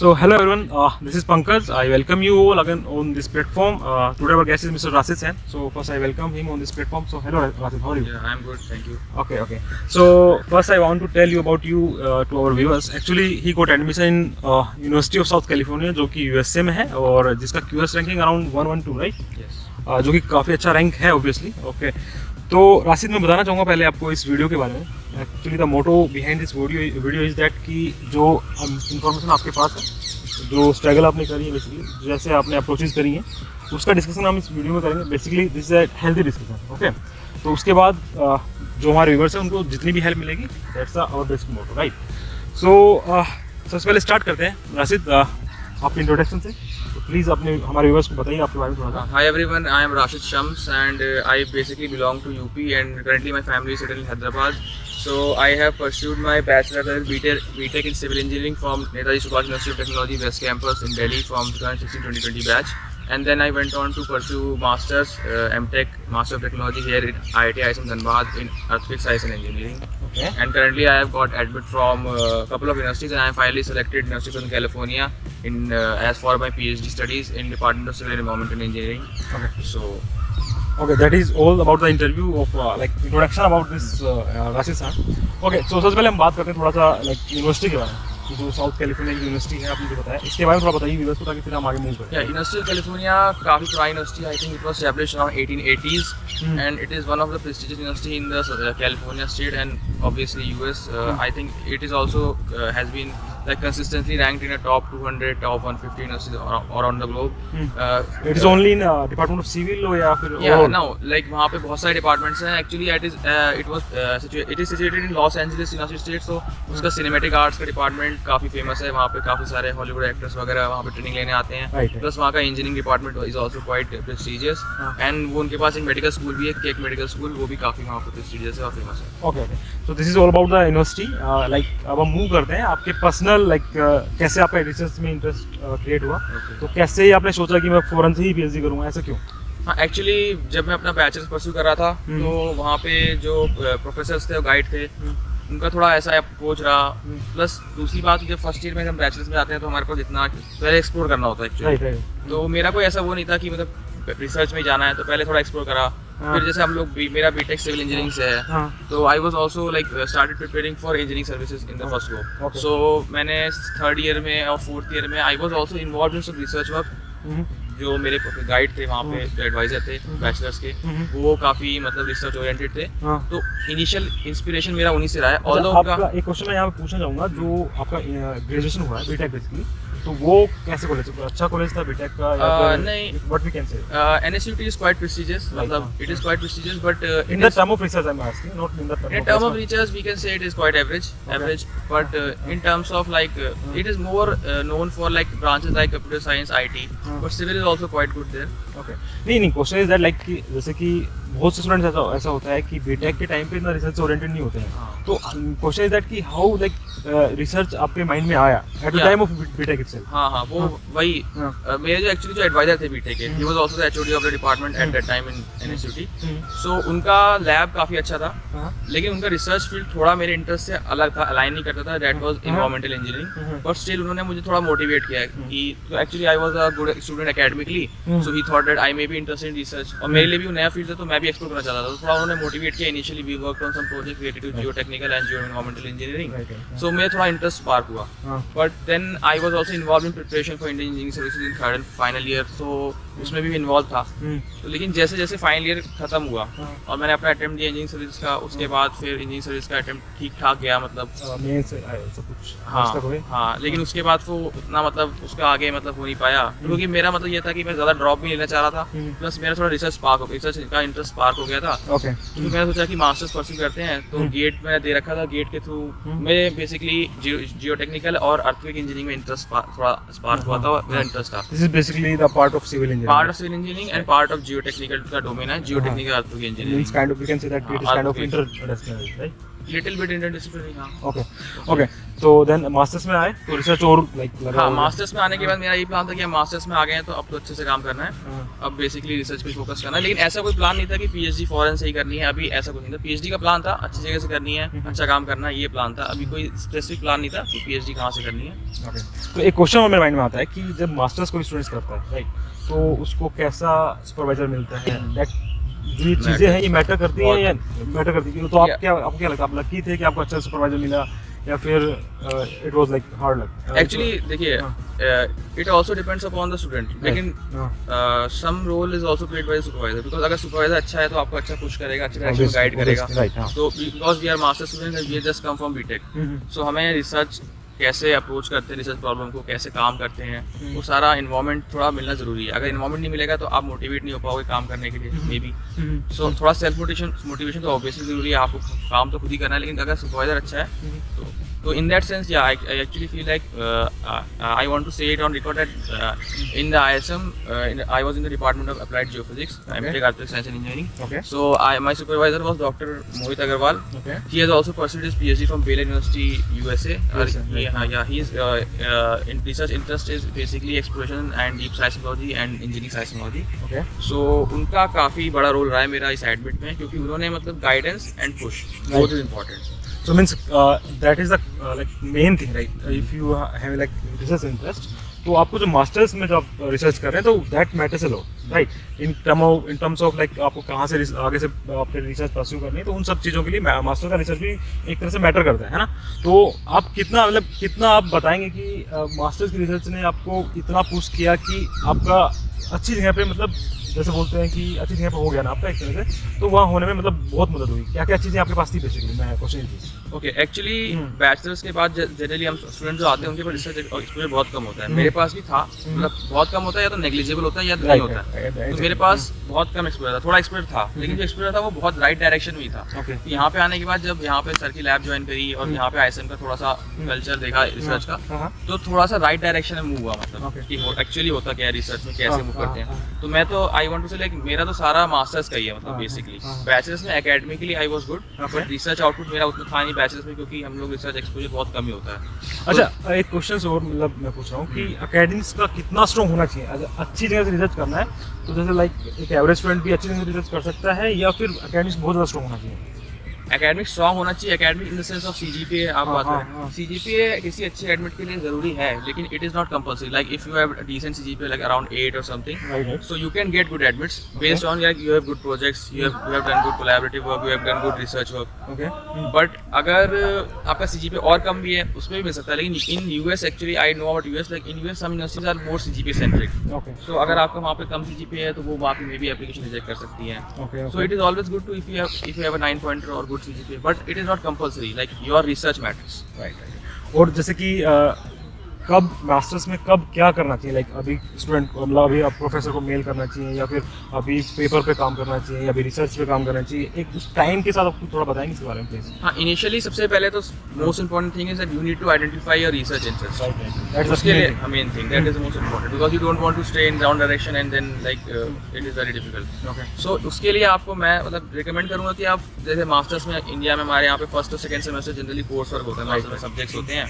So hello everyone, this is Pankaj. I welcome you all again on this platform. Today our guest is Mr. Rashid Sen. So first I welcome him on this platform. So hello Rashid, how are you? Yeah, I'm good, thank you. Okay. So first I want to tell you about you to our viewers. Actually he got admission in University of South California जो कि USA में है और जिसका QS ranking around 112 right? Yes. जो कि काफ़ी अच्छा रैंक है ऑब्वियसली. ओके तो राशिद मैं बताना चाहूँगा पहले आपको इस वीडियो के बारे में. Actually the motto behind this video is that कि जो इन्फॉर्मेशन आपके पास है, जो स्ट्रगल आपने करी है, बेसिकली जैसे आपने अप्रोचेज करी हैं, उसका डिस्कशन हम इस वीडियो में करेंगे. Basically this is a healthy discussion. Okay तो उसके बाद जो हमारे व्यूवर्स हैं उनको जितनी भी हेल्प मिलेगी, that's our best motto right. So सबसे पहले स्टार्ट करते हैं राशिद आपके इंट्रोडक्शन से. तो प्लीज़ अपने हमारे व्यूवर्स को बताइए आपके बारे में थोड़ा सा. Hi everyone, I am Rashid Shams and I basically belong to UP and currently my family is settled in Hyderabad. So I have pursued my bachelor's and BTech in civil engineering from Netaji Subhash University of Technology West Campus in Delhi from 2016-2020 batch. And then I went on to pursue Masters, MTech, Master of Technology here in IIT ISM Dhanbad in Earthquake Science and Engineering. Okay. And currently I have got admit from a couple of universities and I am finally selected University of Southern California in as for my PhD studies in Department of Civil and Environmental Engineering. Okay. So. Okay, that is all about the interview of like introduction about this Rashid sir. Okay, so सबसे पहले हम बात करते हैं थोड़ा सा like university के बारे में. जो साउथ कैलिफोर्निया की यूनिवर्सिटी है आपने जो बताया, इसके बारे में थोड़ा बताइए व्यूअर्स को ताकि फिर हम आगे मूव करें. Yeah, University of California काफ़ी पुरानी university. I think it was established around 1880s and it is one of the prestigious university in the California state and obviously US. I think it is also has been like consistently ranked in a top 200, top 150 universities around the globe. It is only in Department of Civil or या फिर yeah no like वहाँ पे बहुत सारे departments हैं. Actually it is situated in Los Angeles United States. So उसका cinematic arts का department काफ़ी फेमस है. वहाँ पे काफ़ी सारे हॉलीवुड एक्टर्स वगैरह वहाँ पे ट्रेनिंग लेने आते हैं. प्लस वहाँ का engineering department is also quite prestigious and वो उनके पास एक मेडिकल स्कूल भी है, केक मेडिकल स्कूल, वो भी काफ़ी वहाँ पे प्रेस्टीजियस है और फेमस है. Okay so this is all about the university. Like अब हम मूव करते हैं आपके पर्सनल लाइक कैसे आपका रिसर्च में इंटरेस्ट क्रिएट हुआ. तो कैसे ही आपने सोचा कि मैं फौरन से ही पीएचडी करूँगा, ऐसा क्यों? हाँ एक्चुअली जब मैं अपना बैचलर्स परस्यू कर रहा था तो वहाँ पे जो प्रोफेसर्स थे और गाइड थे उनका थोड़ा ऐसा अप्रोच रहा. प्लस दूसरी बात, जब फर्स्ट ईयर में हम बैचलर्स में आते हैं तो हमारे पास इतना पहले एक्सप्लोर करना होता है एक्चुअली. तो मेरा कोई ऐसा वो नहीं था कि मतलब रिसर्च में जाना है, तो पहले थोड़ा एक्सप्लोर करा. फिर जैसे हम लोग मेरा बीटेक सिविल इंजीनियरिंग से है तो I was also like started preparing for engineering services in the first go. So मैंने थर्ड ईयर में और फोर्थ ईयर में I was also involved in some research work. जो मेरे गाइड थे वहाँ पे, जो एडवाइजर थे बैचलर्स के, वो काफ़ी मतलब रिसर्च ओरिएंटेड थे. तो इनिशियल इंस्पिरेशन मेरा उन्हीं से रहा है. ऑल्दो आपका एक क्वेश्चन मैं यहाँ पे पूछना चाहूँगा, जो आपका ग्रेजुएशन हुआ है बीटेक बेसिकली, तो वो कैसे कॉलेज, अच्छा कॉलेज था बीटेक का या फिर नहीं, what we can say NSUT is quite prestigious, मतलब it is quite prestigious, but in the term of research I'm asking, not in the term of research we can say it is quite average, but in terms of like it is more known for like branches like computer science, IT, but civil is also quite good there. Okay, नहीं question is that like कि जैसे कि बहुत से students ऐसा होता है कि बीटेक के टाइम पे इतना रिसर्च ओरिएंटेड नहीं होते हैं. तो क्वेश्चन इज दैट कि हाउ लाइक रिसर्च आपके माइंड में आया at the time of BTech itself. हाँ वो वही मेरे जो एक्चुअली जो एडवाइजर थे बीटेक के, he was also the HOD of the department at that time in NSUT. सो उनका लैब काफ़ी अच्छा था, लेकिन उनका रिसर्च फील्ड थोड़ा मेरे इंटरेस्ट से अलग था, अलाइन नहीं करता था. That was environmental engineering. But still उन्होंने मुझे थोड़ा मोटिवेट किया कि actually I was a good student academically, so he thought that I may be interested in research. और मेरे लिए भी वो नया फील्ड था तो मैं भी एक्सप्लोर करना चाहता था. तो थोड़ा उन्होंने मोटिवेट किया. Initially we worked on some project related to geotechnical and geoenvironmental engineering. So मेरा थोड़ा इंटरेस्ट स्पार्क हुआ. But then I was also involved in preparation for Indian engineering services in third and final year. So उसमें भी involve था. तो लेकिन जैसे जैसे फाइनल ईयर खत्म हुआ और मैंने अपना अटेम्प्ट दिया इंजीनियरिंग सर्विस का, उसके बाद फिर इंजीनियरिंग सर्विस का अटेम्प्ट ठीक ठाक गया, मतलब हाँ लेकिन उसके बाद वो उतना मतलब उसका आगे मतलब हो नहीं पाया, क्योंकि मेरा मतलब ये था कि मैं ज़्यादा ड्रॉप भी लेना चाह रहा था. प्लस मेरा थोड़ा रिसर्च का इंटरेस्ट स्पार्क हो गया था. तो मैंने सोचा कि मास्टर्स परस्यू करते हैं. तो गेट मैंने दे रखा था, गेट के थ्रू मैं बेसिकली जियोटेक्निकल और अर्थक्वेक इंजीनियरिंग में इंटरेस्ट थोड़ा स्पार्क हुआ था. मेरा इंटरेस्ट था. This is basically the part of civil engineering and part of geotechnical का डोमेन है. Geotechnical earthquake engineering kind of, we can say that it is kind of interdisciplinary, right? Little bit interdisciplinary. हाँ okay okay, तो then masters में आए तो research और like लगा हाँ, होगा। मास्टर्स में आने के बाद मेरा ये प्लान था कि हम मास्टर्स में आ गए हैं तो अब तो अच्छे से काम करना है, हाँ, अब बेसिकली रिसर्च पे फोकस करना है। लेकिन ऐसा कोई प्लान नहीं था कि पीएचडी फॉरेन से ही करनी है, अभी ऐसा कुछ नहीं था। पीएचडी का प्लान था अच्छी जगह से करनी है, अच्छा काम करना है, ये प्लान था। अभी कोई स्पेसिफिक प्लान नहीं था कि पीएचडी कहाँ से करनी है। ओके। तो एक क्वेश्चन मेरे माइंड में आता है कि जब मास्टर्स कोई स्टूडेंट्स करता है राइट, तो उसको कैसा सुपरवाइजर मिलता है, दैट जो ये चीज़ें हैं ये मैटर करती हैं या मैटर करती है? तो आप क्या, आपको क्या लगता है, आप लकी थे कि आपको अच्छा सुपरवाइजर मिला या फिर it was like hard luck? Actually देखिए, it also depends upon the student, लेकिन some role is also played by supervisor, because अगर सुपरवाइजर अच्छा है तो आपको अच्छा पुश करेगा, अच्छे डायरेक्शन में गाइड करेगा। राइट, हाँ। तो because we are master students, we just come from BTech, so हमें रिसर्च कैसे अप्रोच करते हैं, रिसर्च प्रॉब्लम को कैसे काम करते हैं, वो सारा इन्वायरमेंट थोड़ा मिलना जरूरी है। अगर इन्वायरमेंट नहीं मिलेगा तो आप मोटिवेट नहीं हो पाओगे काम करने के लिए, मे बी। सो थोड़ा सेल्फ मोटिवेशन तो ऑब्वियसली जरूरी है, आपको काम तो खुद ही करना है, लेकिन अगर सुपरवाइजर अच्छा है तो in that sense, yeah, I actually feel like I want to say it on record that in the ISM, I was in the Department of Applied Geophysics, MTech Architecture Science and Engineering. Okay. So my supervisor was Dr. Mohit Agarwal. Okay. He has also pursued his PhD from Baylor University, USA. His in research interest is basically exploration and deep seismology and engineering seismology. Okay. So उनका काफ़ी बड़ा role रहा है मेरा इस admit में, क्योंकि उन्होंने मतलब guidance and push both is important. So means that is the like main thing, right? If you have like research interest, तो आपको जो मास्टर्स में जो आप रिसर्च कर रहे हैं तो that matters a lot, right? In terms of like आपको कहाँ से आगे से आपने रिसर्च परस्यू करनी है, तो उन सब चीज़ों के लिए मास्टर का रिसर्च भी एक तरह से मैटर करता है ना? तो आप कितना मतलब कितना आप बताएंगे कि मास्टर्स की रिसर्च ने आपको इतना पुश किया कि आपका अच्छी जगह पे मतलब जैसे बोलते हैं कि अच्छी जगह पे हो गया ना आपका एक तरह से, तो वहाँ होने में मतलब बहुत मदद हुई? क्या क्या चीज़ें आपके पास थी बेसिकली? मैं क्वेश्चन थी। ओके, एक्चुअली बैचलर्स के बाद जनरली हम स्टूडेंट जो आते हैं उनके पास रिसर्च एक्सपीरियंस बहुत कम होता है। मेरे पास भी था, मतलब बहुत कम होता है, या तो नेग्लिजिबल होता है या नहीं होता है। तो मेरे पास बहुत कम एक्सपीरियंस था, थोड़ा एक्सपीरियंस था, लेकिन जो एक्सपीरियंस था वो बहुत राइट डायरेक्शन में ही था। तो यहाँ पे आने के बाद जब यहाँ पे सर की लैब ज्वाइन करी और यहाँ पे ISM का थोड़ा सा कल्चर देखा रिसर्च का, तो थोड़ा सा राइट डायरेक्शन में मूव हुआ, मतलब कि एक्चुअली होता क्या है रिसर्च में, कैसे मूव करते हैं। तो मैं तो आई वांट टू से लाइक मेरा तो सारा मास्टर्स का ही है, मतलब बेसिकली बैचलर्स में academically I was good, but research output मेरा उतना था नहीं बैचलर्स में, क्योंकि हम लोग रिसर्च एक्सपोजर बहुत कम ही होता है। अच्छा, एक क्वेश्चन और मतलब मैं पूछ रहा हूँ कि एकेडमिक्स का कितना स्ट्रॉन्ग होना चाहिए? अगर अच्छी जगह से रिसर्च करना है तो जैसे लाइक एक एवरेज स्टूडेंट भी अच्छी जगह से रिसर्च कर सकता है, या फिर एकेडमिक्स बहुत ज़्यादा स्ट्रॉन्ग होना चाहिए? एकेडमिक स्ट्रॉन्ग होना चाहिए, academic in the sense of CGPA आप बात करें। CGPA किसी अच्छे एडमिट के लिए जरूरी है, लेकिन it is not compulsory. Like if you have decent CGPA like around 8 और something, so you can get good admits based on like you have good projects, you have done good collaborative work, you have done good research work. Okay, but अगर आपका CGPA और कम भी है उसमें भी मिल सकता है, लेकिन in US actually I know about US, like in US some universities are more CGPA centric. Okay, so अगर आपका वहाँ पे कम CGPA है तो वो वहाँ पे मे बी एप्लीकेशन रिजेक्ट कर सकती है। Okay, So it is always good to if you have a 9 pointer or good CGPA, but it is not compulsory. Like your research matters. Right. और जैसे कि कब मास्टर्स में कब क्या करना चाहिए? लाइक अभी स्टूडेंट को मतलब अभी आप प्रोफेसर को मेल करना चाहिए, या फिर अभी पेपर पे काम करना चाहिए, या अभी रिसर्च पे काम करना चाहिए? एक उस टाइम के साथ आपको थोड़ा बताएंगे इसके बारे में प्लीज? हाँ, इनिशियली सबसे पहले तो most important thing is that you need to identify your research interest. That's उसके लिए main thing that is the most important, because you don't want to stay in wrong direction and then like it is very difficult. Okay, so उसके लिए आपको मैं मतलब recommend करूँगा कि आप जैसे मास्टर्स में इंडिया में हमारे यहाँ पे फर्स्ट और second semester generally course work होता है, मास्टर्स में सब्जेक्ट्स होते हैं।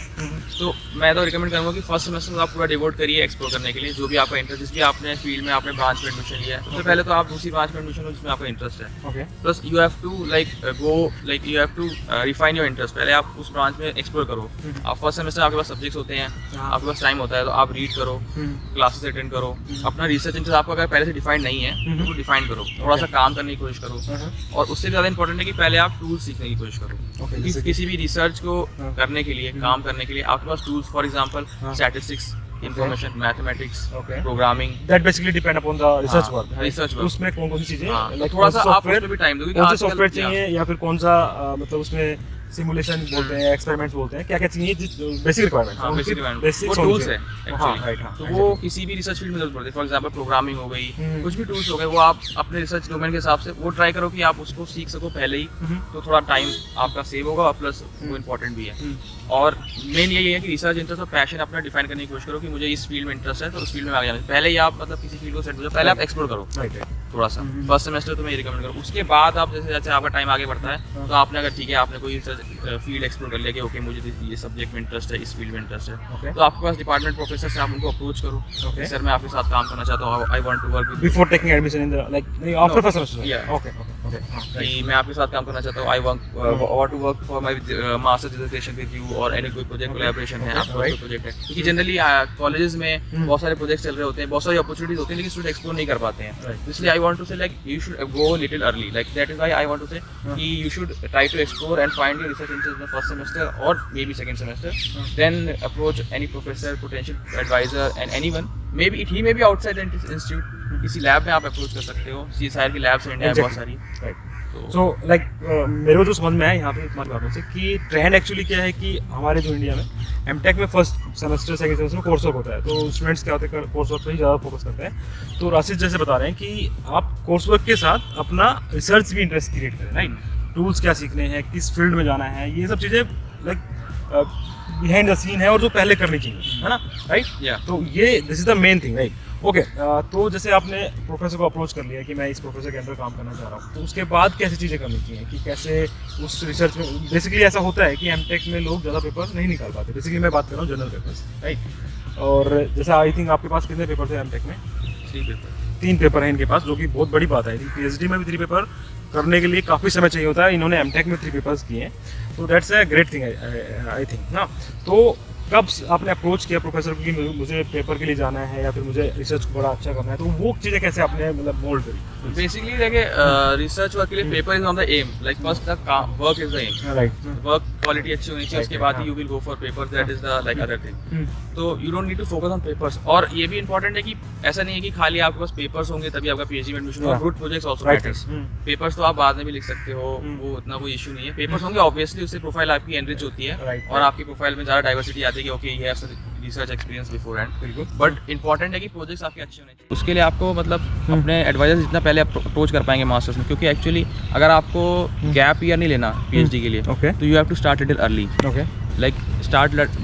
तो मैं तो रिकमेंड करूँगा कि फर्स्ट सेमेस्टर पूरा डिवोट करिए एक्सप्लोर करने के लिए, जो भी आपका इंटरेस्ट, जिस भी आपने फील्ड में आपने ब्रांच में एडमिशन लिया है, सबसे पहले तो आप दूसरी ब्रांच में एडमिशन लो जिसमें आपका इंटरेस्ट है। Okay, plus you have to like go like you have to refine your interest. पहले आप उस ब्रांच में एक्सप्लोर करो। आप फर्स्ट सेमेस्टर आपके पास सब्जेक्ट्स होते हैं, आपके पास टाइम होता है, तो आप रीड करो, क्लासेस अटेंड करो, अपना रिसर्च इंटरेस्ट आपका अगर पहले से डिफाइन नहीं है तो डिफाइन करो, थोड़ा सा काम करने की कोशिश करो। और उससे ज़्यादा इंपॉर्टेंट है कि पहले आप टूल्स सीखने की कोशिश करो। किसी भी रिसर्च को करने के लिए, काम करने के लिए आपके पास tools, for example statistics, information, mathematics, programming, that basically depend upon the research work, research work। उसमें कौन कौन सी चीजें, like थोड़ा सा आप उसमें भी टाइम दोगे, कौन सा सॉफ्टवेयर चाहिए, या फिर कौन सा मतलब उसमें सिमुलेशन बोलते हैं, एक्सपेरिमेंट्स बोलते हैं, क्या क्या चाहिए, बेसिक रिक्वायरमेंट, बेसिक रिक्वायरमेंट वो टूल्स है। एक्चुअली। तो वो किसी भी रिसर्च फील्ड में जरूरत पड़ती है। फॉर एग्जांपल प्रोग्रामिंग हो गई, कुछ भी टूल्स हो गए, वो आप अपने रिसर्च डोमेन के हिसाब से वो ट्राई करो कि आप उसको सीख सको पहले ही, तो थोड़ा टाइम आपका सेव होगा और प्लस वो इम्पोर्टेंट भी है। और मेन यही है कि रिसर्च इंटरेस्ट और पैशन अपना डिफाइन करने की कोशिश करो कि मुझे इस फील्ड में इंटरेस्ट है तो उस फील्ड में आगे जाना। पहले ही आप मतलब किसी फील्ड को सेट हो जाओ, पहले आप एक्सप्लोर करो थोड़ा सा। फर्स्ट सेमेस्टर तो मैं रिकमेंड करूँ, उसके बाद आप जैसे जैसे आपका टाइम आगे बढ़ता है तो आपने अगर ठीक है आपने कोई फील्ड एक्सप्लोर कर लिया कि ओके मुझे ये सब्जेक्ट में इंटरेस्ट है, इस फील्ड में इंटरेस्ट है, तो आपके पास डिपार्टमेंट प्रोफेसर से आप उनको अप्रोच करो कि सर मैं आपके साथ काम करना चाहता हूँ, I want to work before taking admission in the like after first semester. Okay कि मैं आपके साथ काम करना चाहता हूँ, I want to work for my master dissertation with you, और एनी कोई प्रोजेक्ट कोलैबोरेशन है, आपका कोई प्रोजेक्ट है। क्योंकि जनरली कॉलेजेस में बहुत सारे प्रोजेक्ट्स चल रहे होते हैं, बहुत सारी अपॉर्चुनिटीज होती हैं, लेकिन स्टूडेंट एक्सप्लोर नहीं कर पाते हैं। इसलिए I want to say like you should go little early, like that is why I want to say कि you should try to explore and find your research interest in the first semester or maybe second semester, then approach any professor, potential advisor and anyone, maybe he maybe outside institute, किसी lab में आप approach कर सकते हो। CSIR की labs India में बहुत सारी। सो लाइक मेरे को जो समझ में आया यहाँ पे तुम्हारी बातों से कि ट्रेंड एक्चुअली क्या है कि हमारे जो इंडिया में एमटेक में फर्स्ट सेमेस्टर सेकंड सेमेस्टर में कोर्स वर्क होता है, तो स्टूडेंट्स क्या होते हैं कोर्स वर्क पर ही ज़्यादा फोकस करते हैं। तो राशिद जैसे बता रहे हैं कि आप कोर्स वर्क के साथ अपना रिसर्च भी इंटरेस्ट क्रिएट करें, राइट? टूल्स क्या सीखने हैं, किस फील्ड में जाना है, ये सब चीज़ें लाइक बिहाइंड द सीन है और जो पहले करनी चाहिए, है ना, राइट? तो ये this is the main thing, right? Okay, तो जैसे आपने प्रोफेसर को अप्रोच कर लिया कि मैं इस प्रोफेसर के अंदर काम करना चाह रहा हूँ, तो उसके बाद कैसी चीज़ें करनी चाहिए कि कैसे उस रिसर्च में बेसिकली ऐसा होता है कि एमटेक में लोग ज़्यादा पेपर्स नहीं निकाल पाते। बेसिकली मैं बात कर रहा हूँ जनरल पेपर्स, राइट? और जैसे आई थिंक आपके पास कितने पेपर थे एमटेक में? 3 पेपर हैं इनके पास, जो कि बहुत बड़ी बात है। पीएचडी में भी 3 पेपर करने के लिए काफ़ी समय चाहिए होता है, इन्होंने एमटेक में 3 पेपर्स किए हैं, तो that's a great thing I think ना। तो कब आपने अप्रोच किया प्रोफेसर को कि मुझे पेपर के लिए जाना है या फिर मुझे रिसर्च को बड़ा अच्छा करना है, तो वो चीज़ें कैसे आपने मतलब मोल्ड करी? बेसिकली देखिए रिसर्च वर्क के लिए paper is on the aim, like first the work is the aim, right? Work quality अच्छी होनी चाहिए, उसके बाद ही you will go for papers, that is the like other thing. तो you don't need to focus on papers. और ये भी इंपॉर्टेंट है कि ऐसा नहीं है कि खाली आपके पास पेपर्स होंगे तभी आपका पीएचडी में एडमिशन होगा, good projects also matters. Papers तो आप बाद में भी लिख सकते हो, वो इतना कोई इशू नहीं है। पेपर्स होंगे ऑब्वियसली, उससे प्रोफाइल आपकी एनरिच होती है और आपकी प्रोफाइल में ज़्यादा डाइवर्सिटी आती है कि ओके ये रिसर्च एक्सपीरियंस बिफोर हैंड। बिल्कुल, बट इंपॉर्टेंट है कि प्रोजेक्ट्स आपके अच्छे होने चाहिए। उसके लिए आपको मतलब अपने एडवाइजर जितना पहले अप्रोच कर पाएंगे मास्टर्स में, क्योंकि एक्चुअली अगर आपको गैप ईयर नहीं लेना पीएचडी के लिए, तो you have to start little early. Like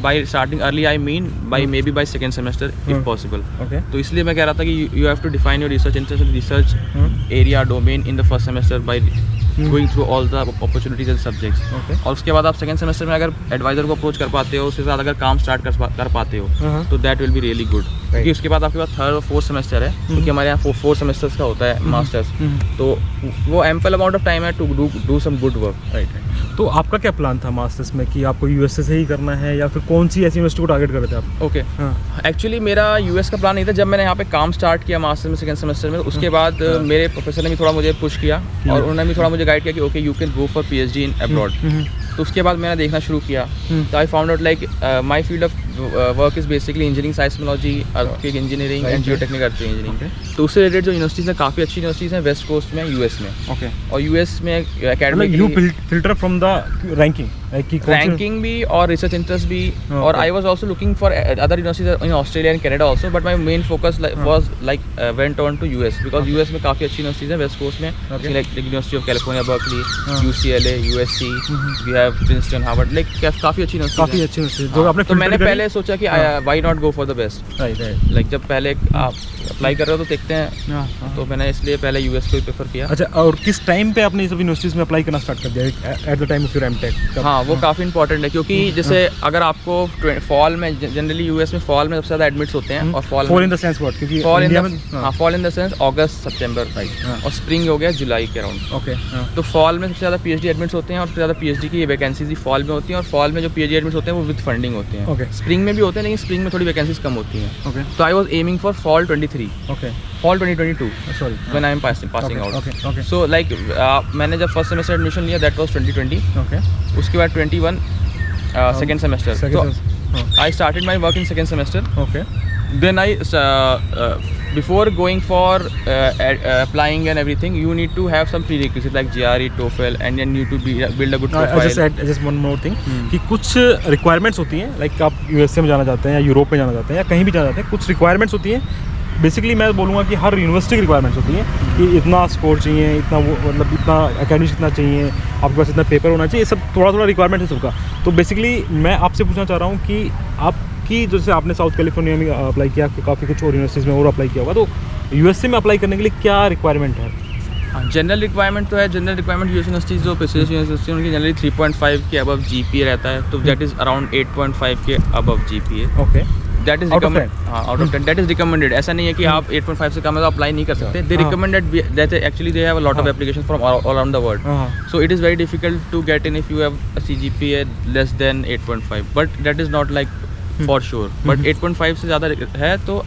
by starting early, I mean by maybe by second semester if possible. तो इसलिए मैं कह रहा था कि you have to define your research interest and research area domain in the first semester by going through all the opportunities and subjects. और उसके बाद आप सेकंड सेमेस्टर में अगर एडवाइजर को अप्रोच कर पाते हो, उसके साथ अगर काम स्टार्ट कर पाते हो, तो that will be really good. क्योंकि उसके बाद आपके पास 3rd और 4th सेमेस्टर है, क्योंकि हमारे यहाँ 4 सेमेस्टर्स का होता है मास्टर्स, तो वो एम्पल अमाउंट ऑफ टाइम है to do some good work, right? तो आपका क्या प्लान था मास्टर्स में कि आपको यूएसए से ही करना है या फिर कौन सी ऐसी यूनिवर्सिटी को टारगेट कर रहे थे आप? ओके, एक्चुअली मेरा यूएस का प्लान नहीं था। जब मैंने यहाँ पे काम स्टार्ट किया मास्टर्स में सेकंड सेमेस्टर में, उसके बाद मेरे प्रोफेसर ने भी थोड़ा मुझे पुश किया और उन्होंने भी थोड़ा मुझे गाइड किया कि okay you can go for PhD in abroad. तो उसके बाद मैंने देखना शुरू किया, तो I found out like my field of work is basically engineering, seismology, earthquake engineering and geotechnical engineering. तो उससे रिलेटेड जो यूनिवर्सिटीज़ हैं, काफ़ी अच्छी यूनिवर्सिटीज़ हैं वेस्ट कोस्ट में, यूएस में। ओके, और यूएस में academic you filter from the ranking भी और रिसर्च इंटरेस्ट भी। और I was also looking for other universities in Australia and Canada also, but my main focus was like went on to US, because US में काफ़ी अच्छी universities हैं west coast में, like university of California Berkeley, UCLA, USC, we have Princeton, Harvard, like काफ़ी अच्छी university. जो आपने तो मैंने पहले सोचा कि why not go for the best, like जब पहले आप अप्लाई कर रहे हो तो देखते हैं, तो मैंने इसलिए पहले यूएस को ही प्रेफर किया। अच्छा, और किस टाइम पे आपने सब यूनिवर्सिटीज में अप्लाई करना स्टार्ट कर दिया? At the time of your MTech? हाँ, वो काफ़ी इंपॉर्टेंट है, क्योंकि जैसे अगर आपको फॉल में, जनरली यूएस में फॉल में सबसे ज़्यादा एडमिट्स होते हैं, और fall in the sense what? क्योंकि फॉल इन द सेंस अगस्त सितंबर, राइट, और स्प्रिंग हो गया जुलाई के अराउंड। ओके, तो फॉल में सबसे ज़्यादा पीएचडी एडमिट्स होते हैं, और सबसे ज़्यादा पीएचडी की वैकेंसीज ही फॉल में होती हैं, और फॉल में जो पीएचडी एडमिट्स होते हैं वो विद फंडिंग होते हैं। स्प्रिंग में भी होते हैं, लेकिन स्प्रिंग में थोड़ी वैकेंसीज कम होती हैं। तो I was aiming for fall 23, fall 2022, sorry, when I am passing out. So like मैंने जब फर्स्ट सेमेस्टर एडमिशन लिया, that was 2020. उसके बाद 21 सेकेंड सेमेस्टर, तो I started my work in second semester. Then before going for applying and everything, you need to have some prerequisites like GRE, TOEFL, and then you need to build a good profile. just one more thing कि कुछ requirements होती हैं, like आप USA में जाना चाहते हैं या यूरोप में जाना चाहते हैं या कहीं भी जाना चाहते हैं, कुछ रिक्वायरमेंट्स होती हैं. बेसिकली मैं बोलूँगा कि हर यूनिवर्सिटी की रिक्वायरमेंट्स होती हैं कि इतना स्कोर चाहिए, इतना वो मतलब इतना एकेडमिक्स इतना चाहिए, आपके पास इतना पेपर होना चाहिए, ये सब थोड़ा थोड़ा रिक्वायरमेंट है सबका. तो बेसिकली मैं आपसे पूछना चाह रहा हूँ कि आपकी जैसे आपने साउथ कैलिफोर्निया में अप्लाई किया, काफ़ी कुछ और यूनिवर्सिटीज़ में और अप्लाई किया होगा, तो यूएसए में अप्लाई करने के लिए क्या रिक्वायरमेंट है? जनरल रिक्वायरमेंट तो है. जनरल रिक्वायरमेंट यूनिवर्सिटी जो प्रेस्टिजियस यूनिवर्सिटी उनकी जनरली 3.5 के अबव जीपीए रहता है, तो दैट इज़ अराउंड 8.5 के above GPA. Okay, that is recommended. Out of 10 that is recommended. ऐसा नहीं है कि आप 8.5 से कम है तो अप्लाई नहीं कर सकते. They recommended that actually they have a lot of applications from all around the world. So it is very difficult to get in if you have a CGPA less than 8.5, but that is not like for sure. But 8.5 से ज़्यादा है तो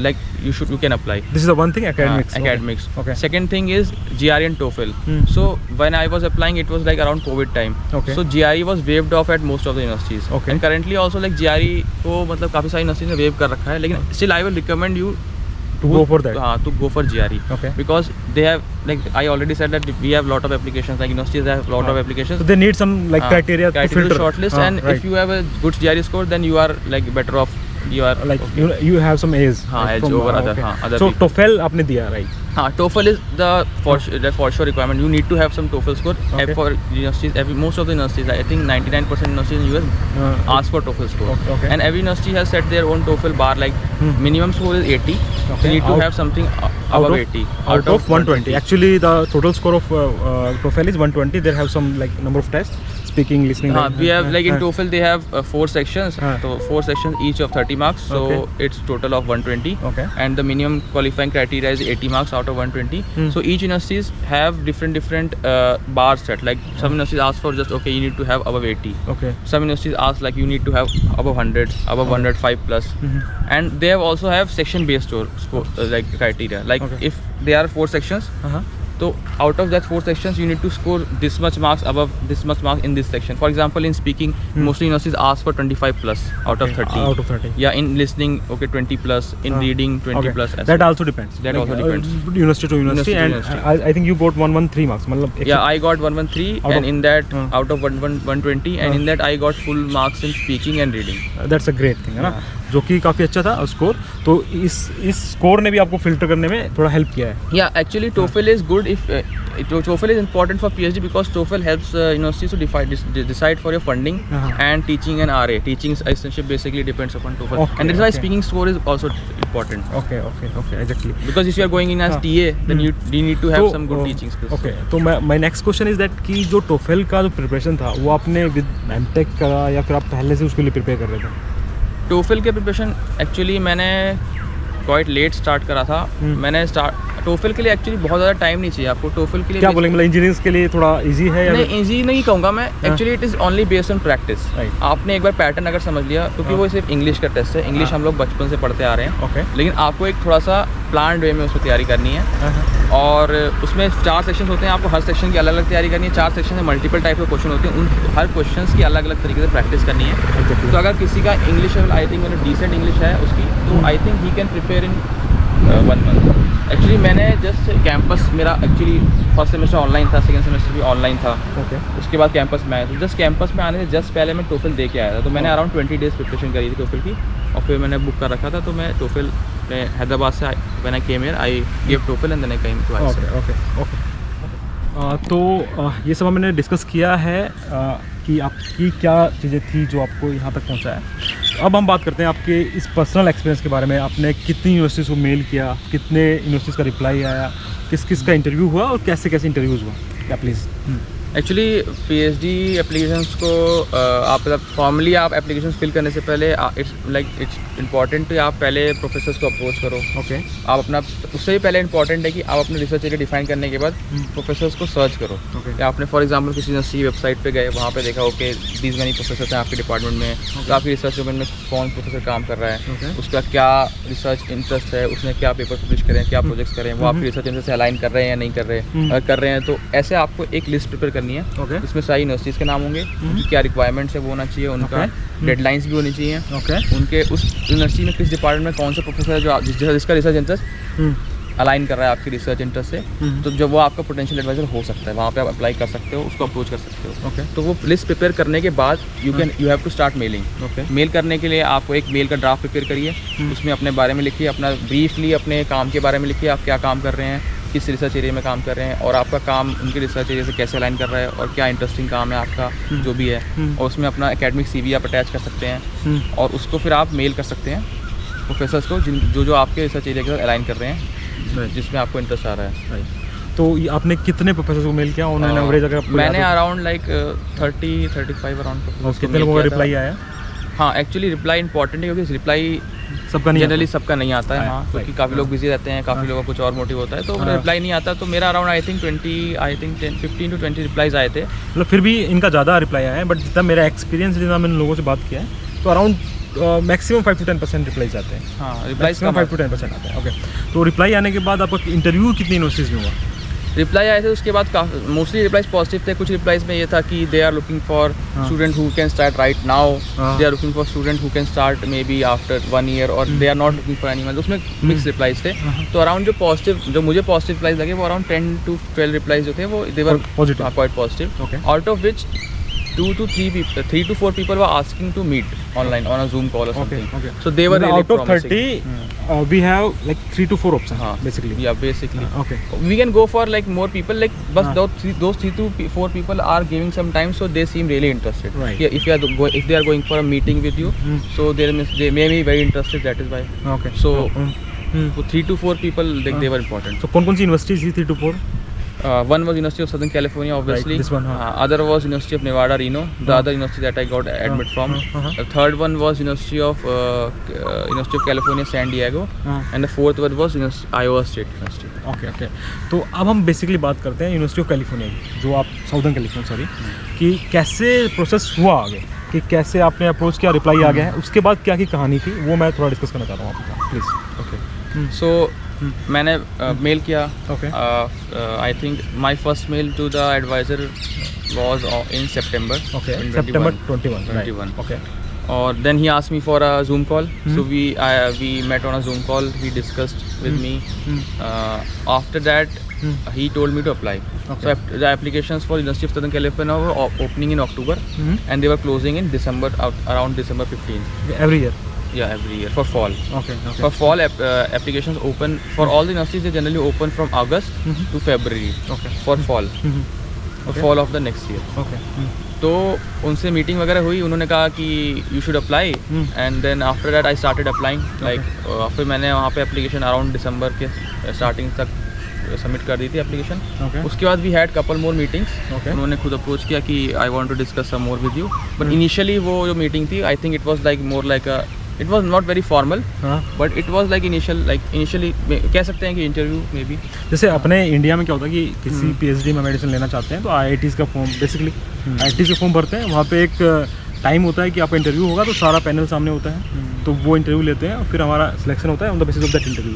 like you can apply. This is the one thing, academics. Academics. Okay. Second thing is GRE and TOEFL. So when I was applying, it was like around COVID time. Okay. So GRE was waived off at most of the universities. Okay. And currently also like GRE को मतलब काफ़ी सारी universities ने waive कर रखा है, लेकिन still I will recommend you to go for that. to go for GRE. Okay. Because they have, like I already said that we have lot of applications, like universities have lot of applications. So they need some like criteria to filter. Shortlist, and right. if you have a good GRE score, then you are like better off. You are like you have some A's. हाँ, like edge from, over other. okay. हाँ, other So people. TOEFL आपने दिया, right? हाँ, TOEFL is the for sure requirement. You need to have some TOEFL score. Okay. For universities, most of the universities, I think 99% universities in US ask for TOEFL score. Okay. And every university has set their own TOEFL bar. Like minimum score is 80. Okay. You need to have something above 80. Out of 120. Actually, the total score of TOEFL is 120. There have some like number of tests. Speaking, listening. We have like in TOEFL they have 4 sections. So 4 sections each of 30 marks. So Okay. it's total of 120. Okay. And the minimum qualifying criteria is 80 marks out of 120. So each universities have different bars set. Like some universities ask for just okay, you need to have above 80. Okay. Some universities ask like you need to have above 100, above 105 plus. And they have also have section based score like criteria. Like Okay. if there are 4 sections. So out of that 4 sections, you need to score this much marks above this much marks in this section. For example, in speaking, mostly universities ask for 25 plus out of 30. Out of 30. Yeah, in listening, okay, 20 plus. In reading, 20 Okay. plus. as That well. also depends. That also depends. University to university, University to and I think you got 113 marks. मतलब Yeah, I got 113, Out and of- in that out of 120, and in that I got full marks in speaking and reading. That's a great thing, है ना, जो कि काफ़ी अच्छा था score. तो इस स्कोर ने भी आपको फिल्टर करने में थोड़ा हेल्प किया है. Yeah, actually TOEFL is good if TOEFL is important for PhD because TOEFL helps universities to decide for your funding and teaching and RA. Teaching assistantship basically depends upon TOEFL. Okay, And that's why okay. speaking score is also important. Okay, exactly. Because if you are going in as TA, then you need to have some good teaching skills. Okay, तो my next question is that कि जो TOEFL का जो preparation था वो आपने with MTech करा या फिर आप पहले से उसके लिए प्रिपेयर कर रहे थे? TOEFL के प्रिपरेशन एक्चुअली मैंने क्वाइट लेट स्टार्ट करा था. मैंने TOEFL के लिए एक्चुअली बहुत ज़्यादा टाइम नहीं चाहिए आपको. TOEFL के लिए क्या बोलेंगे, मतलब इंजीनियर्स के लिए थोड़ा इजी है या नहीं, इजी नहीं कहूँगा मैं. Actually it is only based on practice. Right. आपने एक बार पैटर्न अगर समझ लिया, क्योंकि वो सिर्फ इंग्लिश का टेस्ट है. इंग्लिश हम लोग बचपन से पढ़ते आ रहे हैं. Okay. लेकिन आपको एक थोड़ा सा प्लान वे में उसमें तैयारी करनी है. और उसमें 4 सेक्शन होते हैं. आपको हर सेक्शन की अलग अलग तैयारी करनी है. 4 सेक्शन में मल्टीपल टाइप के क्वेश्चन होते हैं. उन हर क्वेश्चन की अलग अलग तरीके से प्रैक्टिस करनी है. तो अगर किसी का इंग्लिश लेवल आई थिंक मतलब डिसेंट इंग्लिश है उसकी, तो I think he can prepare in 1 month. Actually मैंने जस्ट कैंपस, मेरा एक्चुअली फर्स्ट सेमेस्टर ऑनलाइन था, सेकंड सेमेस्टर भी ऑनलाइन था. उसके बाद कैंपस में आया. तो जस्ट कैंपस में आने से जस्ट पहले मैं TOEFL दे के आया था. तो मैंने अराउंड 20 डेज़ प्रिपरेशन करी थी TOEFL की, और फिर मैंने बुक कर रखा था. तो मैं TOEFL में हैदराबाद से when I came here I give TOEFL and then I came to ISF. Okay. तो ये सब हमने डिस्कस किया है कि आपकी क्या चीज़ें थी जो आपको यहाँ तक पहुँचा है. अब हम बात करते हैं आपके इस पर्सनल एक्सपीरियंस के बारे में. आपने कितनी यूनिवर्सिटीज़ को मेल किया, कितने यूनिवर्सिटीज़ का रिप्लाई आया, किस का इंटरव्यू हुआ और कैसे इंटरव्यूज़ हुआ, क्या प्लीज़. एक्चुअली पीएचडी एप्लीकेशंस को आप फॉर्मली आप एप्लीकेशंस फिल करने से पहले इट्स इम्पॉर्टेंट कि आप पहले प्रोफेसर्स को अप्रोच करो. ओके. आप अपना उससे भी पहले इम्पॉर्टेंट है कि आप अपने रिसर्च एरिया डिफाइन करने के बाद प्रोफेसर्स को सर्च करो. Okay. आपने फॉर एग्जांपल किसी यूनिवर्सिटी वेबसाइट पे गए, वहाँ पे देखा ओके दीज मैनी प्रोफेसर्स हैं आपके डिपार्टमेंट में. तो आपकी रिसर्च डोमेन में कौन प्रोफेसर काम कर रहा है, Okay. उसका क्या रिसर्च इंटरेस्ट है, उसने क्या पेपर पब्लिश करें, क्या प्रोजेक्ट्स करें, वो आपकी रिसर्च इंटरेस्ट से अलाइन कर रहे हैं या नहीं कर रहे हैं. अगर कर रहे हैं तो ऐसे आपको एक लिस्ट प्रिपेयर करनी है। Okay. इसमें सारी यूनिवर्सिटीज़ के नाम होंगे, उनकी क्या रिक्वायरमेंट्स है वो होना चाहिए, उनका डेडलाइंस भी होनी चाहिए, उनके उस यूनिवर्सिटी में किस डिपार्टमेंट में कौन सा प्रोफेसर है जो जिसका रिसर्च इंटरेस्ट अलाइन कर रहा है आपकी रिसर्च इंटरेस्ट से, तो जब वो आपका पोटेंशियल एडवाइजर हो सकता है, वहाँ पे आप अप्लाई कर सकते हो, उसको अप्रोच कर सकते हो। तो वो लिस्ट प्रिपेयर करने के बाद you have to start mailing. Mail करने के लिए आपको एक मेल का ड्राफ्ट प्रिपेयर करिए, उसमें अपने बारे में लिखिए, अपना ब्रीफली अपने काम के बारे में लिखिए, आप क्या काम कर रहे हैं, किस रिसर्च एरिया में काम कर रहे हैं और आपका काम उनके रिसर्च एरिया से कैसे अलाइन कर रहा है और क्या इंटरेस्टिंग काम है आपका जो भी है, और उसमें अपना एकेडमिक CV आप अटैच कर सकते हैं और उसको फिर आप मेल कर सकते हैं प्रोफेसर्स को जो आपके रिसर्च एरिया के साथ अलाइन कर रहे हैं, जिसमें आपको इंटरेस्ट आ रहा है। तो आपने कितने प्रोफेसर को मेल किया? उन्होंने एवरेज अगर मैंने अराउंड लाइक 30-35 अराउंड। कितने लोगों का रिप्लाई आया? हाँ, एक्चुअली रिप्लाई इंपॉर्टेंट है क्योंकि रिप्लाई सबका नहीं जनरली सबका नहीं आता है। हाँ, क्योंकि काफ़ी लोग बिजी रहते हैं, काफ़ी लोगों का कुछ और मोटिव होता है, तो रिप्लाई नहीं आता। तो मेरा around I think 15 to 20 replies आए थे। मतलब फिर भी इनका ज़्यादा रिप्लाई आया है, बट जितना मेरा एक्सपीरियंस, जितना मैंने लोगों से बात किया है, तो अराउंड मैक्सिमम 5 to 10% रिप्लाईज आते हैं। हाँ, रिप्लाईज 5 to 10% आते हैं। ओके, तो रिप्लाई आने के बाद आपका इंटरव्यू कितनी यूनिवर्सिटीज़ में हुआ? रिप्लाई आए थे, उसके बाद मोस्टली रिप्लाईज पॉजिटिव थे। कुछ रिप्लाईज में ये था कि they are looking for student who can start right now, they are looking for student who can start maybe after 1 year, और they are not looking for anyone. उसमें mix replies थे। तो around जो मुझे positive replies लगे वो around 10 to 12 replies जो थे वो they were quite positive. Out of which 3 to 4 people were asking to meet online on a Zoom call or something. So they were really out of promising. 30 we have like 3 to 4 options basically. Yeah, basically. Okay. We can go for like more people, like but those 3 to 4 people are giving some time, so they seem really interested. Right. Yeah, if they are going for a meeting with you, so they may be very interested. That is why. Okay. So 3 to 4 people, like they were important. So कौन-कौन सी universities थी 3 to 4? One was University of Southern California, obviously. Right, this one, Other was University of Nevada, Reno. The other university that I got admit from. The third one was University of California, San Diego. And the fourth one was Iowa State University. Okay. तो अब हम basically बात करते हैं university of California की, जो आप southern California, sorry, कि कैसे प्रोसेस हुआ आगे, कि कैसे आपने अप्रोच किया, रिप्लाई आ गया है, उसके बाद क्या की कहानी थी, वो मैं थोड़ा डिस्कस करना चाहता हूँ आपके, प्लीज़। ओके, सो मैंने मेल किया। I think my first mail to the advisor was in September 21. Okay. Or then he asked me for a Zoom call. So we met on a Zoom call. He discussed with me. After that, he told me to apply. So the applications for University of Southern California were opening in October, and they were closing in December, around December 15. Every year. Yeah, every year for fall. Okay. For fall applications open for all the universities. They generally open from August to February. Okay. For fall. For fall of the next year. Okay. तो उनसे meeting वगैरह हुई, उन्होंने कहा कि you should apply, and then after that I started applying. Like फिर मैंने वहाँ पे एप्लीकेशन अराउंड दिसंबर के स्टार्टिंग तक सबमिट कर दी थी एप्लीकेशन। उसके बाद we had couple more meetings. उन्होंने खुद अप्रोच किया कि I want to discuss some more with you, but initially वो जो मीटिंग थी, I think it was like more like a, it was not very formal, but it was like initially कह सकते हैं कि इंटरव्यू में भी। जैसे अपने इंडिया में क्या होता है कि किसी PhD में मेडिसिन लेना चाहते हैं तो IITs का फॉर्म, बेसिकली IITs का फॉर्म भरते हैं, वहाँ पे एक टाइम होता है कि आपका इंटरव्यू होगा, तो सारा पैनल सामने होता है, तो वो इंटरव्यू लेते हैं और फिर हमारा सिलेक्शन होता है on the basis of that interview.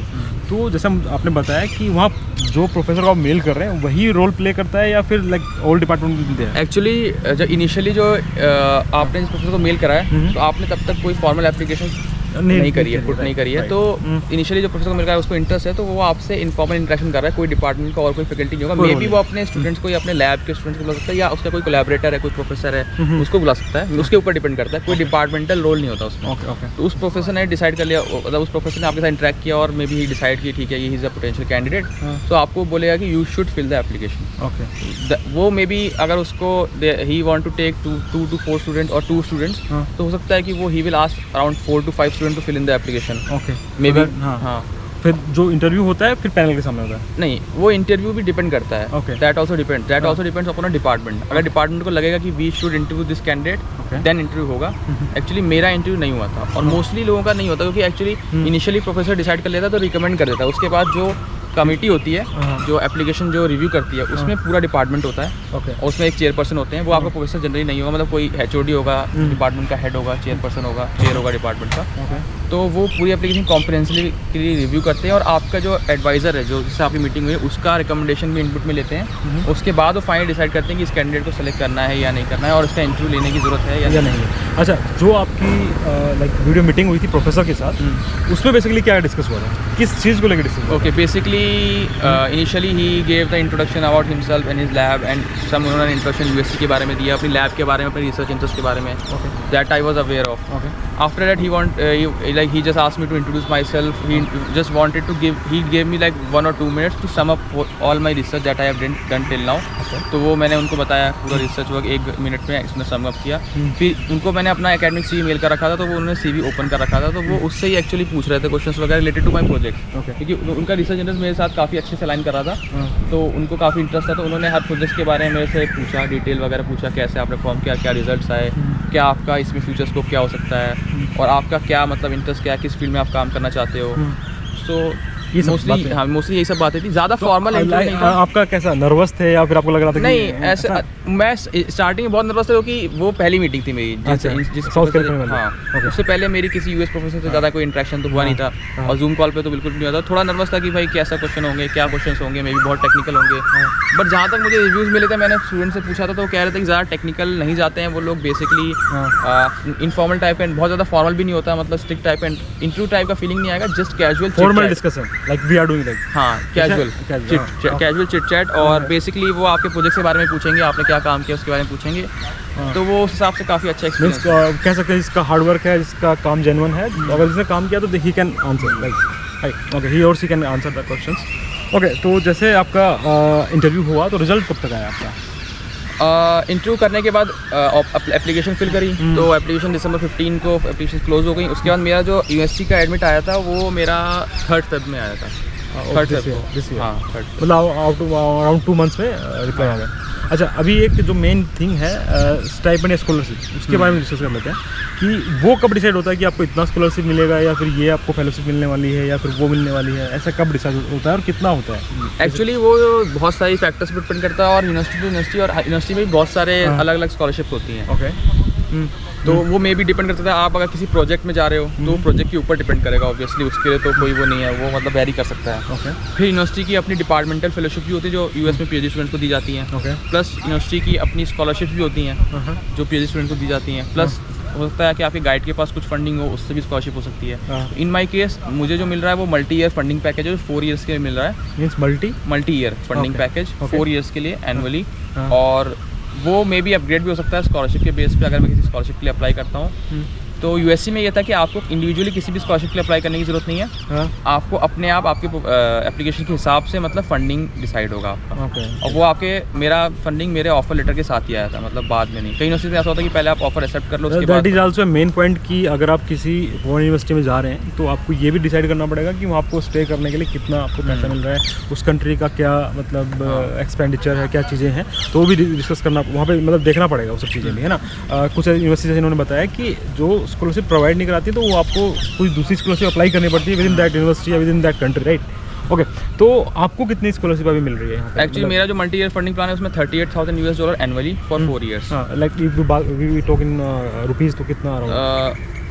तो जैसे आपने बताया कि वहाँ जो प्रोफेसर को आप मेल कर रहे हैं वही रोल प्ले करता है या फिर लाइक ऑल डिपार्टमेंट है? एक्चुअली जो इनिशियली जो आपने इस प्रोफेसर को मेल करा है, तो आपने तब तक कोई फॉर्मल एप्लीकेशन नहीं करी है, पुट नहीं करी है। तो इनिशियली जो प्रोफेसर को मिल रहा है उसको इंटरेस्ट है, तो वो आपसे इनफॉर्मल इंटरेक्शन कर रहा है, कोई डिपार्टमेंट का और कोई फैकल्टी नहीं होगा। मे बी वो अपने स्टूडेंट्स को या अपने लैब के स्टूडेंट्स को बुला सकता है, या उसका कोई कोलैबोरेटर है, कोई प्रोफेसर है, उसको बुला सकता है। उसके ऊपर डिपेंड करता है, कोई डिपार्टमेंटल रोल नहीं होता उसमें। तो उस प्रोफेसर ने डिसाइड कर लिया, मतलब उस प्रोफेसर ने आपके साथ इंटरेक्ट किया और मे बी ही डिसाइड किया ठीक है ये इज़ अ पोटेंशियल कैंडिडेट, तो आपको बोलेगा कि you should fill the application. वो मे बी अगर उसको ही want to take 2 to 4 student और 2 स्टूडेंट्स, तो हो सकता है कि वो ही will ask around 4 to 5 student to fill in the application. Okay, maybe. हाँ, फिर जो इंटरव्यू होता है फिर पैनल के सामने होता है? नहीं, वो इंटरव्यू भी डिपेंड करता है। That also depends upon a department. अगर डिपार्टमेंट को लगेगा कि we should interview this candidate, then interview होगा। एक्चुअली मेरा इंटरव्यू नहीं हुआ था, और मोस्टली लोगों का नहीं होता, क्योंकि एक्चुअली इनिशियली प्रोफेसर डिसाइड कर लेता है तो रिकमेंड कर देता है, उसके बाद जो कमेटी होती है हाँ। जो एप्लीकेशन जो रिव्यू करती है, उसमें पूरा डिपार्टमेंट होता है ओके और उसमें एक चेयरपर्सन होते हैं। वो आपका प्रोफेसर जनरली नहीं होगा, मतलब कोई HOD होगा, डिपार्टमेंट का हेड होगा, चेयरपर्सन होगा, चेयर होगा डिपार्टमेंट का। ओके तो वो पूरी एप्लीकेशन कॉम्प्रिहेंसिवली रिव्यू करते हैं और आपका जो एडवाइज़र है, जो जिससे आपकी मीटिंग हुई है, उसका रिकमेंडेशन भी इनपुट में लेते हैं। उसके बाद वो फाइनल डिसाइड करते हैं कि इस कैंडिडेट को सेलेक्ट करना है या नहीं करना है और इसका इंटरव्यू लेने की ज़रूरत है या नहीं है। अच्छा, जो आपकी लाइक वीडियो मीटिंग हुई थी प्रोफेसर के साथ, उसमें बेसिकली क्या डिस्कस हुआ था, किस चीज़ को लेकर डिस्कस हुआ? Okay, basically initially he gave the introduction about himself and his lab and some, उन्होंने इंट्रोडक्शन USC के बारे में दिया, अपनी लैब के बारे में, अपनी रिसर्च इंटरेस्ट के बारे में, that I was aware of. Okay After that, he just asked me to introduce myself. He just wanted to he gave me like 1 or 2 minutes to sum up all my research that I have done till now. तो वो मैंने उनको बताया पूरा research work 1 minute में इसमें sum up किया। फिर उनको मैंने अपना एकेडमिक CV मेल कर रखा था, तो वो उन्होंने CV ओपन कर रखा था, तो वो उससे ही एक्चुअली पूछ रहे थे क्वेश्चंस वगैरह रिलेटेड टू माय प्रोजेक्ट, क्योंकि उनका रिसर्च इंटरेस्ट मेरे साथ काफ़ी अच्छे से अलाइन कर रहा था। तो उनको काफ़ी इंटरेस्ट था, तो उन्होंने हर प्रोजेक्ट के बारे में मेरे से पूछा, डिटेल वगैरह पूछा, कैसे आपने फॉर्म किया, क्या रिजल्ट्स आए, क्या आपका इसमें फ्यूचर स्कोप क्या हो सकता है और आपका क्या मतलब इंटरेस्ट क्या है, किस फील्ड में आप काम करना चाहते हो। सो ये सब मोस्टली मोस्टली यही सब बातें थी, ज़्यादा फॉर्मल इंटरव्यू नहीं था। आपका कैसा नर्वस थे या फिर आपको लग रहा था नहीं, ऐसे मैं स्टार्टिंग में बहुत नर्वस था क्योंकि वो पहली मीटिंग थी मेरी जिस साउथ कैलिफोर्निया में। हाँ, उससे पहले मेरी किसी US प्रोफेसर से ज़्यादा कोई इंटरेक्शन तो हुआ नहीं था और जूम कॉल पे तो बिल्कुल भी नहीं होता। थोड़ा नर्वस था कि भाई कैसा क्वेश्चन होंगे, क्या क्वेश्चन होंगे, मे बी बहुत टेक्निकल होंगे। बट जहाँ तक मुझे रिव्यूज़ मिले थे, मैंने स्टूडेंट से पूछा था, तो कह रहे थे कि ज़्यादा टेक्निकल नहीं जाते हैं वो लोग, बेसिकली इनफॉर्मल टाइप एंड बहुत ज़्यादा फॉर्मल भी नहीं होता, मतलब strict type and interview type का फीलिंग नहीं आएगा, just casual formal discussion like we are doing like. हाँ, कैजुअल चिट चैट और बेसिकली वो आपके प्रोजेक्ट के बारे में पूछेंगे, आपने क्या काम किया उसके बारे में पूछेंगे। तो वो उस हिसाब से काफ़ी अच्छा एक्सपीरियंस कह सकते हैं जिसका हार्ड वर्क है, जिसका काम जेन्युइन है, अगर जिसने काम किया तो he can answer like okay, he और she can answer the questions. Okay, तो जैसे आपका इंटरव्यू हुआ तो रिजल्ट कब तक आया आपका? इंटरव्यू करने के बाद एप्लीकेशन फिल करी, तो एप्लीकेशन December 15 को एप्लीकेशन क्लोज हो गई। उसके बाद मेरा जो USC का एडमिट आया था वो मेरा 3rd Feb में आया था। 3rd Feb को, हाँ 3rd, मतलब अराउंड 2 मंथ्स में रिप्लाई आ गया। अच्छा, अभी एक जो मेन थिंग है स्टाइपेंड या स्कॉलरशिप, उसके बारे में डिस्कस कर लेते हैं कि वो कब डिसाइड होता है कि आपको इतना स्कॉलरशिप मिलेगा या फिर ये आपको फेलोशिप मिलने वाली है या फिर वो मिलने वाली है, ऐसा कब डिसाइड होता है और कितना होता है? एक्चुअली वो बहुत सारी फैक्टर्स पर डिपेंड करता है और यूनिवर्सिटी टू यूनिवर्सिटी, और यूनिवर्सिटी में भी बहुत सारे अलग अलग स्कॉलरशिप होती हैं। ओके, तो वो मे भी डिपेंड करता है, आप अगर किसी प्रोजेक्ट में जा रहे हो तो प्रोजेक्ट के ऊपर डिपेंड करेगा, ऑब्वियसली उसके लिए तो कोई वो नहीं है, वो मतलब वेरी कर सकता है। ओके, फिर यूनिवर्सिटी की अपनी डिपार्टमेंटल फेलोशिप भी होती है जो US में PhD स्टूडेंट को दी जाती हैं। ओके, प्लस यूनिवर्सिटी की अपनी स्कॉलरशिप भी होती हैं जो PhD स्टूडेंट को दी जाती हैं। प्लस हो सकता है कि आपके गाइड के पास कुछ फंडिंग हो, उससे भी स्कॉलरशिप हो सकती है। इन माई केस मुझे जो मिल रहा है वो मल्टी ईयर फंडिंग पैकेज है, जो 4 ईयर्स के लिए मिल रहा है। Means multi year funding package 4 years के लिए एनुअली, हाँ। और वो मे बी अपग्रेड भी हो सकता है स्कॉलरशिप के बेस पे। अगर मैं किसी स्कॉलरशिप के लिए अप्लाई करता हूँ तो USC में ये था कि आपको इंडिविजुअली किसी भी स्कॉलरशिप के लिए अप्लाई करने की ज़रूरत नहीं है। हाँ। आपको अपने आप आपके एप्लीकेशन के हिसाब से मतलब फंडिंग डिसाइड होगा आपका। ओके, और वो आपके मेरा फंडिंग मेरे ऑफर लेटर के साथ ही आया था, मतलब बाद में नहीं। कई यूनिवर्सिटी में ऐसा होता है कि पहले आप ऑफर एक्सेप्ट कर लो, उसके बाद that is also main point कि अगर आप किसी फॉरेन यूनिवर्सिटी में जा रहे हैं तो आपको ये भी डिसाइड करना पड़ेगा कि वहाँ आपको स्टे करने के लिए कितना आपको पैसा मिल रहा है, उस कंट्री का क्या मतलब एक्सपेंडिचर है, क्या चीज़ें हैं, तो वो भी डिस्कस करना वहाँ पे मतलब देखना पड़ेगा वो सब चीज़ें भी, है ना। कुछ यूनिवर्सिटी से इन्होंने बताया कि जो स्कॉलरशिप प्रोवाइड नहीं कराती तो वो आपको कोई दूसरी स्कॉलरशिप अप्लाई करनी पड़ती है विद इन दैट यूनिवर्सिटी या with in that country, right. Okay, तो आपको कितनी स्कॉलरशिप अभी मिल रही है यहाँ पे? एक्चुअली मेरा जो मल्टी ईयर फंडिंग प्लान है उसमें $38,000 annually for 4 years. Like we talk in rupees, तो कितना around?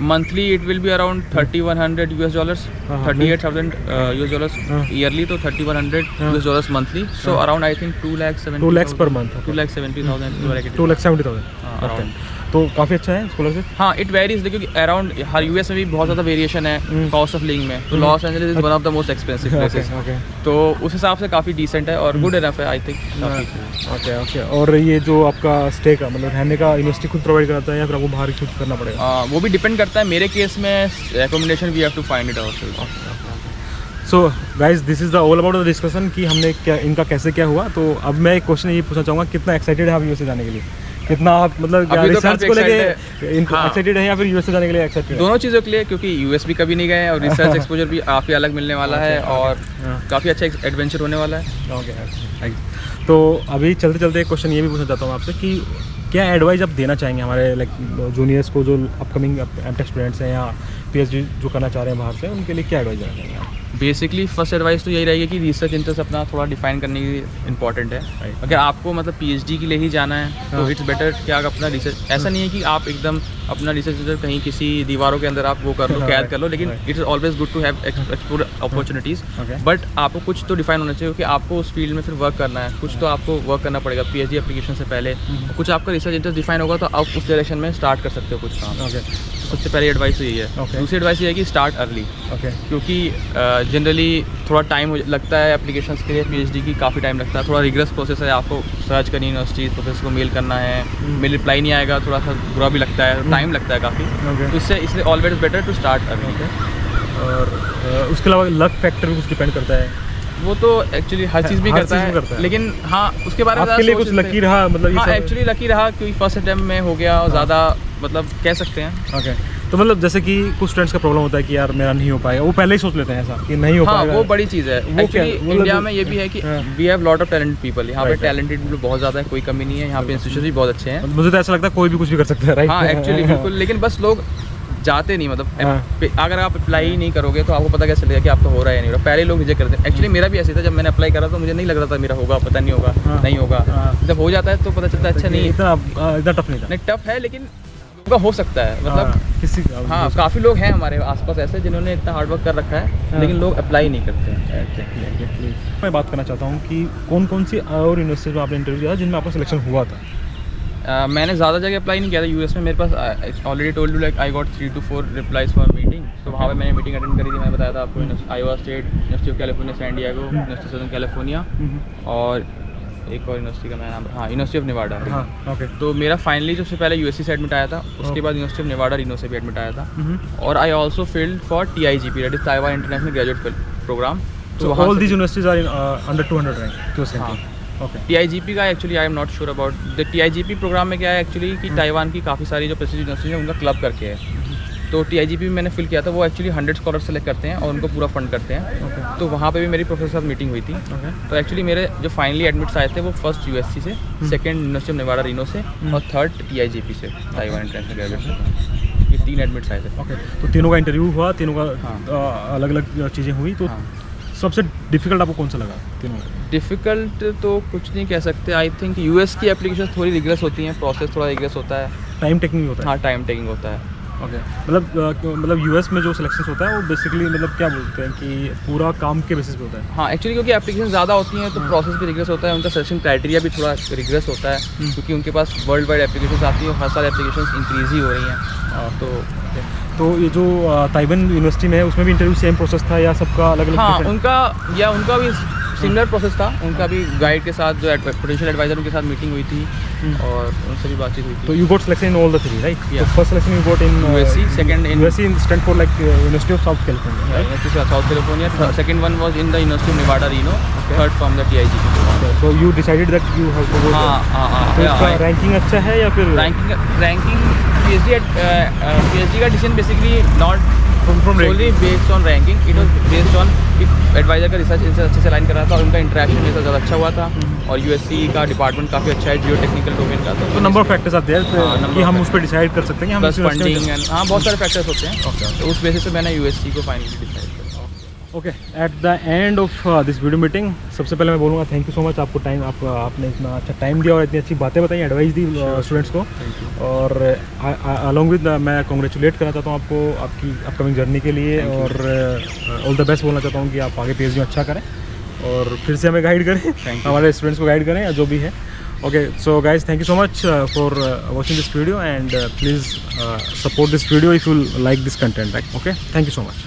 Monthly it will be around $3,100, $38,000 yearly, तो $3,100 monthly, so around I think 2 lakhs per month, 2,70,000 2,70,000 around. तो काफ़ी अच्छा है स्कॉलरशिप। हाँ, इट वेरीज, क्योंकि अराउंड हर US में भी बहुत ज़्यादा वेरिएशन है कॉस्ट ऑफ लिविंग में। तो Los Angeles is one of the most expensive places, तो उस हिसाब से काफ़ी डिसेंट है और गुड इनफ है आई थिंक। ओके ओके, और ये जो आपका स्टे का मतलब रहने का यूनिवर्सिटी खुद प्रोवाइड कराता है या फिर आपको बाहर खुद करना पड़ेगा? वो भी डिपेंड करता है। मेरे केस में accommodation we have to find it ourselves. So guys, this is the all about the discussion कि हमने क्या इनका कैसे क्या हुआ। तो अब मैं एक क्वेश्चन ये पूछना चाहूँगा, कितना एक्साइटेड है आप यूएसए जाने के लिए? कितना आप मतलब रिसर्च को लेके एक्साइटेड है या फिर यूएसए जाने के लिए एक्साइटेड? दोनों चीज़ों के लिए, क्योंकि यूएस भी कभी नहीं गए और रिसर्च एक्सपोजर भी काफ़ी अलग मिलने वाला है और काफ़ी अच्छा एडवेंचर होने वाला है। ओके, तो अभी चलते चलते एक क्वेश्चन ये भी पूछना चाहता हूँ आपसे कि क्या एडवाइस आप देना चाहेंगे हमारे लाइक जूनियर्स को जो अपकमिंग एमटेक स्टूडेंट्स हैं या PhD जो करना चाह रहे हैं बाहर से, उनके लिए क्या एडवाइस देना चाहेंगे आप? बेसिकली फर्स्ट एडवाइस तो यही रहेगी कि रिसर्च इंटरेस्ट अपना थोड़ा डिफाइन करने की इंपॉर्टेंट है। अगर आपको मतलब पीएचडी के लिए ही जाना है तो इट्स बेटर कि आप अपना रिसर्च, ऐसा नहीं है कि आप एकदम अपना रिसर्च इंटरेस्ट कहीं किसी दीवारों के अंदर आप वो कर लो, कैद कर लो, लेकिन it's always good to have explore opportunities. But आपको कुछ तो डिफाइन होना चाहिए कि आपको उस फील्ड में फिर वर्क करना है, कुछ तो आपको वर्क करना पड़ेगा पीएचडी एप्लीकेशन से पहले। कुछ आपका रिसर्च इंटरेस्ट डिफाइन होगा तो आप उस डायरेक्शन में स्टार्ट कर सकते हो कुछ काम। सबसे पहली एडवाइस तो यही है। दूसरी एडवाइस ये है कि स्टार्ट अर्ली, क्योंकि जनरली थोड़ा टाइम लगता है एप्लीकेशंस के लिए, पीएचडी की काफ़ी टाइम लगता है, थोड़ा रिग्रेस प्रोसेस है, आपको सर्च करनी यूनिवर्सिटीज़, प्रोफेसर को मेल करना है, मेल रिप्लाई नहीं आएगा, थोड़ा सा बुरा भी लगता है, टाइम लगता है काफ़ी। तो इसलिए always better to start early. और उसके अलावा लक फैक्टर भी कुछ डिपेंड करता है, वो तो एक्चुअली हर चीज़ भी करता है, लेकिन हाँ उसके बारे में आपके लिए कुछ लकी रहा मतलब? हाँ एक्चुअली लकी रहा क्योंकि फर्स्ट अटेम्प्ट में हो गया और ज़्यादा मतलब कह सकते हैं। तो मतलब जैसे कि कुछ स्टूडेंट्स का प्रॉब्लम होता है कि यार मेरा नहीं हो पाएगा, वो पहले ही सोच लेते हैं ऐसा कि नहीं हो पाएगा। वो बड़ी चीज़ है एक्चुअली। इंडिया में ये भी है कि we have lot of talented people, यहाँ पे टैलेंटेड पीपल बहुत ज़्यादा है, कोई कमी नहीं है, यहाँ पे इंस्टीट्यूशन भी बहुत अच्छे हैं। मुझे तो ऐसा लगता है कोई भी कुछ भी कर सकता है, राइट? हाँ एक्चुअली बिल्कुल, लेकिन बस लोग जाते नहीं, मतलब अगर आप अप्लाई ही नहीं करोगे तो आपको पता कैसे चलेगा कि आपका हो रहा है या नहीं हो रहा। पहले लोग रिजेक्ट करते हैं। एक्चुअली मेरा भी ऐसे था, जब मैंने अप्लाई करा तो मुझे नहीं लग रहा था मेरा होगा, पता नहीं होगा, नहीं होगा। जब हो जाता है तो पता चलता है अच्छा नहीं, इतना टफ नहीं था। नहीं टफ है, लेकिन होगा, हो सकता है मतलब किसी हाँ काफ़ी लोग हैं हमारे आसपास ऐसे जिन्होंने इतना हार्डवर्क कर रखा है, लेकिन लोग अप्लाई नहीं करते हैं। मैं बात करना चाहता हूँ कि कौन कौन सी और यूनिवर्सिटीज में आपने इंटरव्यू दिया जिनमें आपका सिलेक्शन हुआ था? मैंने ज़्यादा जगह अप्लाई नहीं किया था। यूएस में मेरे पास already told you like I got 3 to 4 replies for meeting. तो वहाँ पे मैंने मीटिंग अटेंड करी थी, मैंने बताया था आपको, Iowa state, university of California San Diego, university southern California, और एक और यूनिवर्सिटी का मैं नाम, हाँ यूनिवर्सिटी ऑफ नेवाडा। ओके। तो मेरा फाइनली जो सबसे पहले यूएससी से एडमिट आया था, उसके बाद यूनिवर्सिटी ऑफ नेवाडा रीनो से भी एडमिट आया था, और I also filled for TIGP, that is Taiwan international graduate program. So all these universities are under 200 rank. TIGP का actually I am not sure about the TIGP program में क्या है actually कि ताइवान की काफ़ी सारी जो प्रेस्टीजियस यूनिवर्सिटी है उनका क्लब करके है। तो TIGP में मैंने फिल किया था, वो एक्चुअली 100 स्कॉलर सेलेक्ट करते हैं और उनको पूरा फंड करते हैं। तो वहाँ पे भी मेरी प्रोफेसर के साथ मीटिंग हुई थी। तो एक्चुअली मेरे जो फाइनली एडमिट्स आए थे वो फर्स्ट USC से, second university of Nevada Reno से, और थर्ड TIGP से, ताइवान इंटरनेशनल ग्रेजुएट से। ये 3 एडमिट्स आए थे। तो तीनों का इंटरव्यू हुआ, तीनों का अलग अलग चीज़ें हुई। तो सबसे डिफिकल्ट आपको कौन सा लगा तीनों? डिफ़िकल्ट तो कुछ नहीं कह सकते। आई थिंक US की एप्लीकेशन थोड़ी रिग्रेस होती हैं, प्रोसेस थोड़ा रिग्रेस होता है, टाइम टेकिंग होता है। हाँ टाइम टेकिंग होता है। मतलब US में जो सिलेक्शन होता है वो बेसिकली मतलब क्या बोलते हैं कि पूरा काम के बेसिस पे होता है। हाँ एक्चुअली क्योंकि एप्लीकेशन ज़्यादा होती हैं तो प्रोसेस भी रिग्रेस होता है, उनका सिलेक्शन क्राइटेरिया भी थोड़ा रिग्रेस होता है, क्योंकि उनके पास वर्ल्ड वाइड एप्लीकेशन आती हैं, हर साल एप्लीकेशन इंक्रीज ही हो रही हैं। तो ये जो ताइवान यूनिवर्सिटी में है उसमें भी इंटरव्यू सेम प्रोसेस था या सबका अलग अलग? हाँ उनका भी सिमिलर प्रोसेस था। उनका भी गाइड के साथ जो पोटेंशियल एडवाइजर उनके साथ मीटिंग हुई थी और उनसे भी बातचीत हुई थी। तो you got selection in all the 3, right? तो first selection you got in USC, second in USC stand for like university of South California, university of South California. Second one was in the university of Nevada Reno, third from the TIGP। तो you decided that you have to go. हाँ तो इसका ranking अच्छा है या फिर ranking PhD का decision basically not from solely based on ranking, it was based on कि एडवाइजर का रिसर्च इनसे अच्छे से अलाइन कर रहा था और उनका इंटरेक्शन मेरे साथ ज़्यादा अच्छा हुआ था, और USC का डिपार्टमेंट काफ़ी अच्छा है, जियो टेक्निकल डोमेन का। तो number of factors are there कि हम उस पर डिसाइड कर सकते हैं कि हम प्लस फंडिंग एंड हाँ बहुत सारे फैक्टर्स होते हैं। तो उस बेसिस पे मैंने USC को फाइनली डिसाइड किया। Okay, at the end of this video meeting सबसे पहले मैं बोलूँगा थैंक यू सो मच आपको आपने इतना अच्छा टाइम दिया और इतनी अच्छी बातें बताई, एडवाइस दी स्टूडेंट्स को। और अलॉन्ग विद मैं कॉन्ग्रेचुलेट करना चाहता हूँ आपको आपकी अपकमिंग जर्नी के लिए, और ऑल द बेस्ट बोलना चाहता हूँ कि आप आगे PhD में अच्छा करें और फिर से हमें गाइड करें, हमारे स्टूडेंट्स को गाइड करें या जो भी है। Okay, so guys, thank you so much for watching this video, and please support this video if you like this content, right? Okay, thank you so much.